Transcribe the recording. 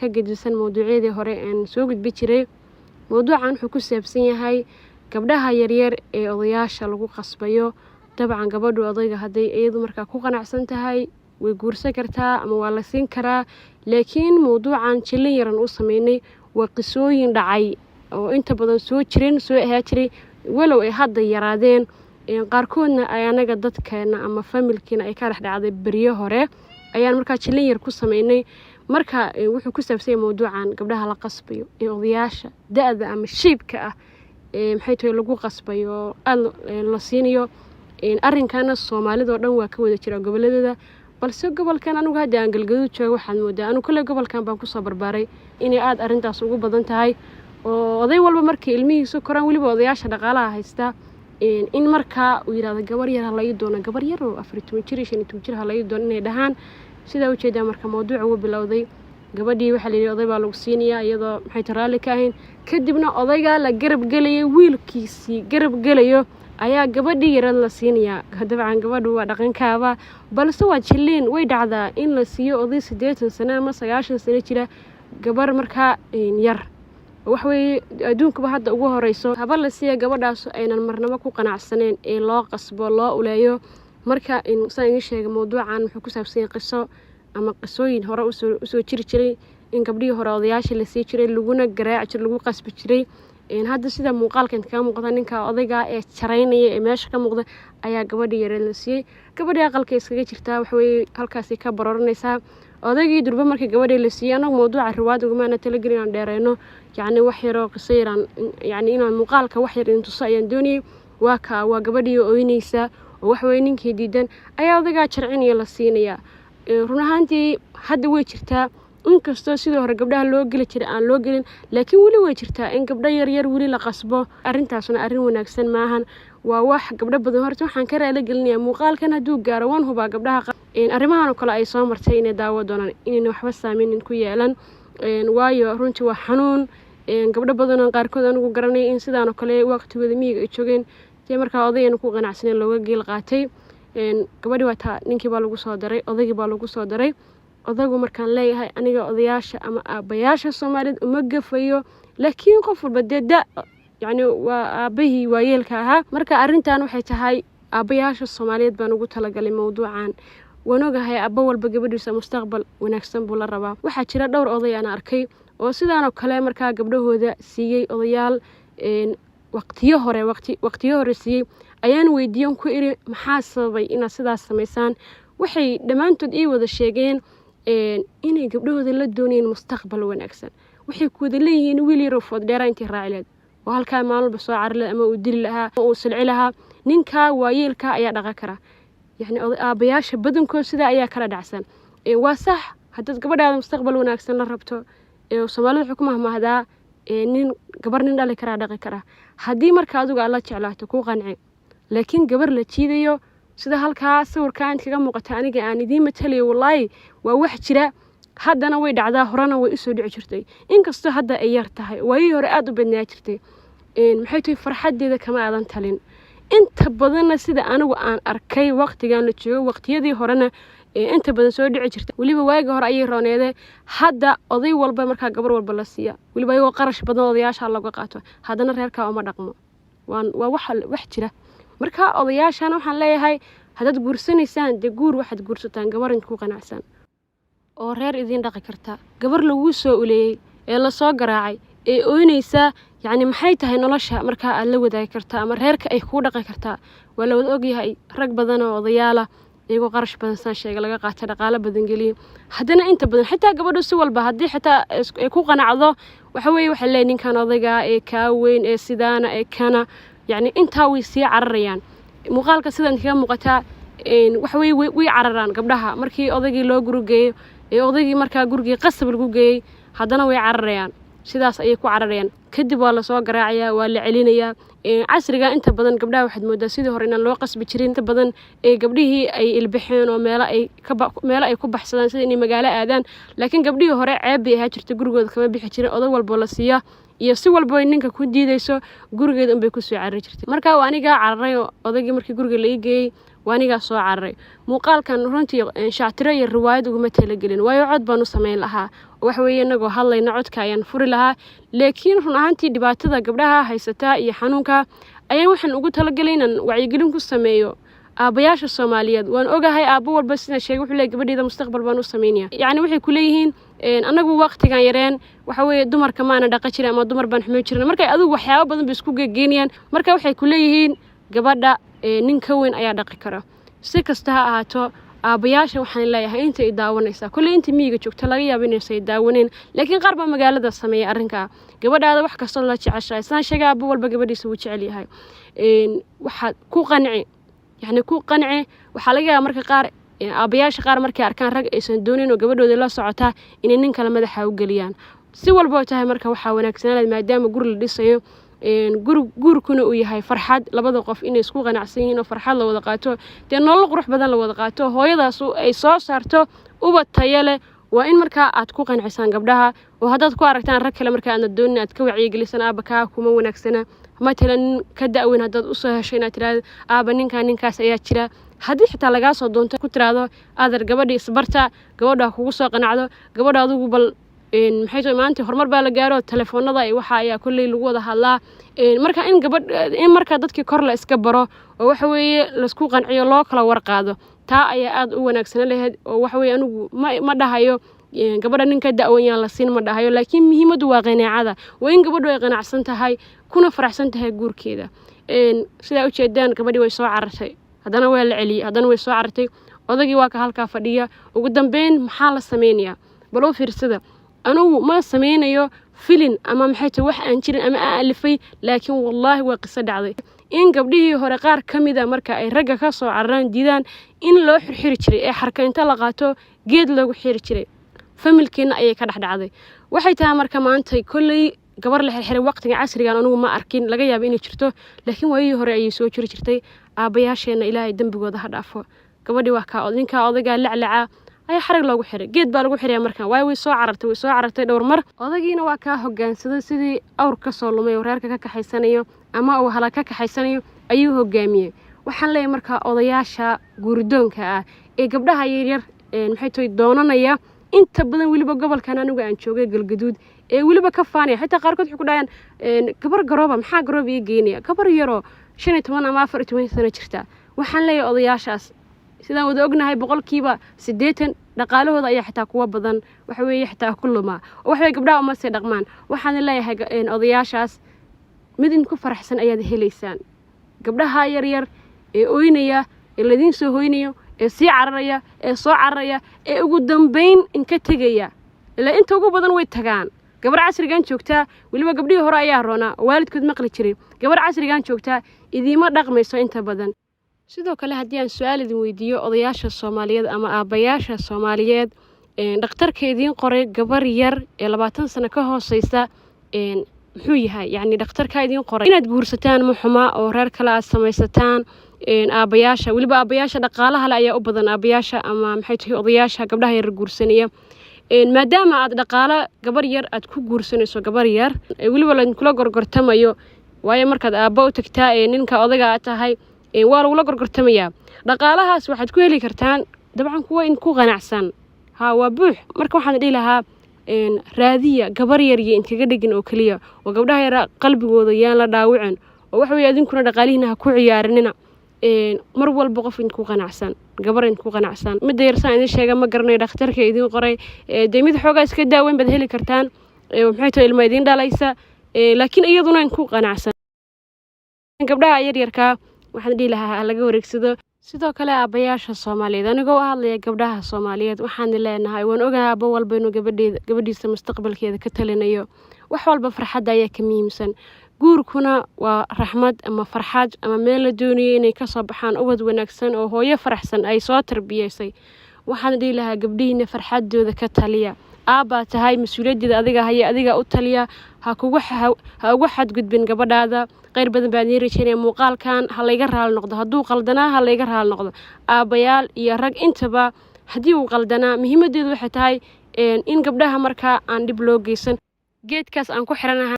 ka gedisan mawduucyadii hore aan soo gudbi jiray. Mawduucan wuxuu ku saabsan yahay gabdhaha yaryar ee odayaasha lagu qasbayo. Dabcan gabadhu odayga haday iyadu markaa ku qanacsan tahay way guursan kartaa ama waa la siin karaa, laakiin mawduucan jilin yaran u sameynay waa qisooyin dhacay oo inta badan soo ahaa jiray walow ay hadda yaraadeen. qaarkoodna ay anaga dadkeena ama familkiina ay ka dhacday bariyo hore ayaan markaa jilin yar ku sameynay. marka wuxuu ku saabsan yahay mawduucan gabdhaha la qasbayo ee odayaasha da'da ama shiibka ah maxay tahay lagu qasbayo la siinayo. arrinkana Soomaalida oo dhan waa ka wada jira goboladooda, balse gobolkan anigu hadda aan galgaduud joogo waxaan moodaa anigu kale gobolkan baan ku soo barbaaray inay aad arrintaas ugu badan tahay oo oday walba markii ilmihiisu koraan waliba odayaasha dhaqaalaha haysta in markaa uu yiraahdo gabar yar la ii doono, gabar yar oo 14 jir 15 jir la ii doono inay dhahaan. sida u jeedaa marka mawduucu uu bilowday gabadhii waxa la yiri oday baa lagu siinayaa iyadoo maxay taraali ka ahayn, kadibna odayga la garab galay wiilkiisii garab galayo ayaa gabadhii yar la siinayaa. dabcan gabadhu waa dhaqankaaba, balse waa jilin way dhacdaa in la siiyo oday 80 sano ama 90 sano jira gabar markaa yar. wax way adduunka hadda ugu horeyso haba la siiyo gabadhaas aynan marnaba ku qanacsaneen ee loo qasbo loo uleeyo. marka saan sheegay mawduucan wuxuu ku saabsan yahay qiso ama qisooyin hore u soo jiri jiray in gabdhii hore odayaasha la sii jiray laguna garaac jiray lagu qasbi jiray. hadda sida muuqaalkan ka muuqda ninka odayga ee jaraynaya ee meesha ka muuqda ayaa gabadhii yar la siiyay. gabadhii aqalka iskaga jirtaa wax way halkaas ka baroranaysaa. odaygii durba markii gabadhii la siiyay anagu mawduuca riwaayad ugu maana talagelin aan dheereyno yani wax yar oo qiso yaraan yani inaan muuqaalka wax yar intuso ayaan doonayay. waa gabadhii ooynaysa oo wax way ninkii diidan ayaa odayga jarcinaya la siinaya. run ahaantii hadda way jirtaa inkastoo sidoo hore gabdhaha loo geli jiray aan loo gelin, laakiin wali way jirtaa in gabdho yaryar wali la qasbo. arrintaasna arrin wanaagsan maahan, waa wax gabdho badan horta waxaan ka raali gelinayaa muuqaalkan hadduu gaaro waan hubaa gabdhaha arrimahan oo kale ay soo martay inay daawo doonaan inay waxba saameynin ku yeelan. waayo runtii waa xanuun. gabdho badan qaarkood anigu garanay in sidaan oo kale waqtigooda miyiga ay joogeen markaa odayna ku qanacsaneen looga geel qaatay. gabadhii waa taa ninkii baa lagu soo daray, odaygii baa lagu soo daray. odaygu markaan leeyahay aniga odayaasha ama aabayaasha Soomaaliyeed uma gafayo, laakiin qof walba dada yani waa aabahii waayeelka ahaa. marka arrintan waxay tahay aabayaasha Soomaaliyeed baan ugu talagalay mawduucan. waan ogahay aabba walba gabadhiisa mustaqbal wanaagsan buu la rabaa. waxaa jira dhowr oday aan arkay oo sidaan oo kale markaa gabdhahooda siiyay odayaal waqtiyo hore siiyay. ayaan weydiiyay ku iri maxaa sababay inaad sidaas sameysaan. waxay dhammaantood ii wada sheegeen inay gabdhahooda la doonayeen mustaqbal wanaagsan. waxay ku wada leeyihiin wiil yar oo food dheer intii raacileed oo halkaa maalmo soo carle ama uu dili lahaa ama uu silci lahaa. ninka waayeelka ayaa dhaqan kara yani aabayaasha badankood sida ayaa kala dhacsan. waa sax haddaad gabadhaada mustaqbal wanaagsan la rabto Soomaalidu waxay ku mahmahdaa nin gabar nin dhali kara dhaqan kara haddii marka adigu alla jeclaato ku qanci. laakiin gabar la jiidayo sida halkaa sawirka inta kaga muuqata aniga aan idiin matalayo wallahi waa wax jira. haddana way dhacdaa horena way usoo dhici jirtay inkastoo hadda ay yar tahay waayii hore aad u badnaa jirtay. maxay tahay farxadeeda kama aadan talin inta badanna sida anigu aan arkay waqtigan la joogo waqtiyadii horena inta badan soo dhici jirtay. waliba waaga hore ayay rooneedeen. hadda oday walba markaa gabar walba la siiya waliba ayagoo qarash badan odayaasha laga qaato haddana reerka uma dhaqmo. waa wax jira. marka odayaashana waxaan leeyahay haddaad guursanaysaan dee guur waxaad guursataan gabar ku qanacsan oo reer idin dhaqi karta. gabar lagu soo uleeyay ee la soo garaacay ee ooynaysa yani maxay tahay nolosha markaa aad la wadaagi kartaa ama reerka ay ku dhaqi kartaa. waa la wada ogyahay rag badan oo odayaala iyagoo qarash badan saan sheegay laga qaata dhaqaale badan geliyo haddana inta badan xitaa gabadhu si walba haddii xitaa ay ku qanacdo waxa weeye waxa leeyahay ninkan odayga ee kaa weyn ee sidaana ee kana يعني inta way sii cararayaan. muuqaalka sidan kaga muuqata waxa way cararaan gabdhaha markii odaygii loo gurigeeyo ee odaygii markaa gurigii qasab lagu geeyay haddana way cararayaan. sidaas ayay ku cararayaan. kadib waa la soo garaacayaa waa la celinayaa. casriga inta badan gabdhaha waxaad moodaa sidii hore inaan loo qasbi jirin. inta badan gabdhihii ay ilbixeen oo meelo ay ku baxsadaan sida inay magaalo aadaan, laakiin gabdhihii hore ceeb bay ahaa jirtay gurigooda kama bixi jirin. oday walba la siiya iyo si walba ninka ku diidayso gurigeeda unbay ku soo carari jirtay. marka waa aniga cararay oo odaygii markii guriga la geeyay waaniga soo cararay muuqaalkan runtii shaatiro iyo riwaayad ugu matalagelin waayo cod baan u sameyn lahaa wax weeye inagoo hadlayna codka ayaan furi lahaa laakiin run ahaantii dhibaatada gabdhaha haysata iyo xanuunka ayaan waxaan ugu talagalay inaan wacyigelin ku sameeyo aabayaasha Soomaaliyeed waan ogahay aabo walba sida sheegay wuxuu leeyahay gabadheeda mustaqbal baan u sameynaya yani waxay ku leeyihiin anagu waqtigan yareen waxa weeye dumarka maana dhaqa jiray ama dumar baan xumeey jiray markay adigu waxyaabo badan bay isku geegeynayaan marka waxay ku leeyihiin gabadha ninka weyn ayaa dhaqi kara si kasta ha ahaato aabayaasha waxaan leeyahay inta ay daawanaysaa kulli inta miyiga joogta laga yaabo inay say daawaneen laakiin qaar baa magaalada sameeyay arrinka gabadhaada wax kasta la jeceshahay san sheegay aabo walba gabadhiisa uu jecel yahay waxa ku qanci يعني ku qanci waxa laga yaabaa marka qaar aabayaasha qaar markay arkaan rag aysan doonin oo gabadhooda la socota inay nin kale madaxa u galiyaan si walba oo tahay marka waxa wanaagsan maadaama guri la dhisayo guriguna uu yahay farxad labada qof inay isku qanacsan yihiin oo farxad la wada qaato nolol qurux badan la wada qaato hooyadaas ay soo saarto ubad tayo leh waa in marka aad ku qanacsan gabdhaha oo haddaad ku aragtaan rag kale marka aad doonin aad ka wacyigelisaan aabaka kuma wanaagsana مثلا كدأوين هذا أصله شيء نترى ninkaas ayaa jira hadii xitaa laga soo doonto ku tiraado aadar gabadhii isbarta gabadha kugu soo qanacdo gabadha adigu bal maxay tahay maanta horumar baa la gaaro telefoonada ay waxa ayaa kulay lagu wada hadlaa marka in marka dadkii kor la iska baro oo waxa weeye la isku qanciyo loo kala warqaado taa ayaa aad u wanaagsan lahayd oo waxa weeye anigu ma dhahayo gabadha ninka da'wayaan la siin ma dhahayo laakiin muhiimadu waa qanaacada waa in gabadhu ay qanacsan tahay kuna faraxsan tahay guurkeeda sida u jeedaan gabadhii way soo carartay haddana waa la celiyay haddana way soo carartay odagii waa ka halka fadhiya ugu dambeyn maxaa la sameeyaa bal oo fiirsada anigu ma sameynayo filin ama maxay tahay wax aan jirin ama aan alifay laakiin wallahi waa qiso dhacday in gabdhihii hore qaar kamida marka ay ragga ka soo cararaan diidaan in loo xirxiri jiray ee xarkaynta la qaato geed lagu xiri jiray familkeena ayay ka dhaxdhacday waxay tahay marka maanta kulay gabar la xirxiray waqtiga casriga anigu ma arkin laga yaabo inay jirto laakiin waayii hore ayay soo jiri jirtay aabayaasheena ilaahay dambigooda ha dhaafo gabadhii waa ka ninka odaga laclaca ayaa xarag loogu xiray geed baa lagu xiray markan way soo carartay dhowr mar odagiina waa ka hoggaansaday sidii awr ka soo lumay oo reerka ka kaxaysanayo ama uu hala ka kaxaysanayo ayuu hogaamiyay waxaan leeyahay marka odayaasha guurdoonka ah ee gabdhaha yaryar maxay tahay doonanaya inta badan waliba gobolkan anigu aan joogay galgaduud ee waliba ka faanay xitaa qaar kood ku dhayaan gabar garooba maxaa garoob ii geynaya gabar yaro 15 ama 14 sano jirta waxaan leeyahay odayaashaas sidaan wada ognahay boqolkiiba 80 dhaqaalahooda ayaa xitaa kuwa badan waxa weeye xitaa kuluma waxa ay gabdhaha uma sii dhaqmaan waxaan leeyahay odayaashaas mid in ku faraxsan ayaad heleysaan gabdhaha yaryar ee ooynaya ee ladin soo hooynayo ee sii cararaya ee soo cararaya ee ugu dambeyn in ka tagaya ilaa inta ugu badan way tagaan gabar casrigan joogta waliba gabdhii hore ayaa roona waalidkood maqli jiray gabar casrigan joogta idiima dhaqmayso inta badan sidoo kale haddii aan su'aal idin weydiiyo odayaasha Soomaaliyeed ama aabayaasha Soomaaliyeed dhakhtarka idin qoray gabar yar ee 20 sano ka hooseysa muxuu yahay yani dhakhtarka idin qoray inaad guursataan ma xuma oo reer kale aad samaysataan aabayaasha waliba aabayaasha dhaqaalaha la ayaa u badan aabayaasha ama maxay tahay odayaasha gabdhaha yar guursanaya maadaama aad dhaqaala gabar yar aad ku guursanayso gabar yar waliba la kula gorgortamayo waayo markaad aaba u tagtaa ninka odaga aad tahay waa lagu gorgortamayaa dhaqaalahaas waxaad ku heli kartaan dabcan kuwa in ku qanacsan waa buux marka waxaan dhihi lahaa raadiya gabar yar iyo intaga dhigin oo kaliya oo gabdhaha yar qalbigooda yaan la dhaawicin oo wax weey adinkuna dhaqaalihiina ha ku ciyaarinina mar walba qof in ku qanacsan gabar in ku qanacsan mid yarsan idin sheega ma garanayo dhakhtarka idin qoray deemid xoogaa iska daaweyn bad heli kartaan maxay tahay ilmo idin dhalaysa laakiin iyaduna in ku qanacsan gabdhaha yaryarka waxaan dhihi lahaa laga wareegsado sidoo kale aabayaasha Soomaaliyeed anigoo hadlaya gabdhaha Soomaaliyeed waxaan leenahay waan ogahay aaba walba inuu gabadhiisa mustaqbalkeeda ka talinayo wax walba farxad ayaa ka muhiimsan guurkuna waa raxmad ama farxad ama meel la doonayo inay ka soo baxaan ubad wanaagsan oo hooyo faraxsan ay soo tarbiyeysay waxaan dhihi lahaa gabdhihiina farxadooda ka taliya aaba tahay mas'uuliyadda adiga u taliya ha ugu xadgudbin gabadhaada qayr badan baan yeeray muuqaalkan ha layga raal noqdo haduu qaldanaa ha layga raal noqdo aabayaal iyo rag intaba hadii uu qaldanaa muhiimadeedu waxay tahay in gabdhaha marka aan dib loo geysan geedkaas aan ku xiranahay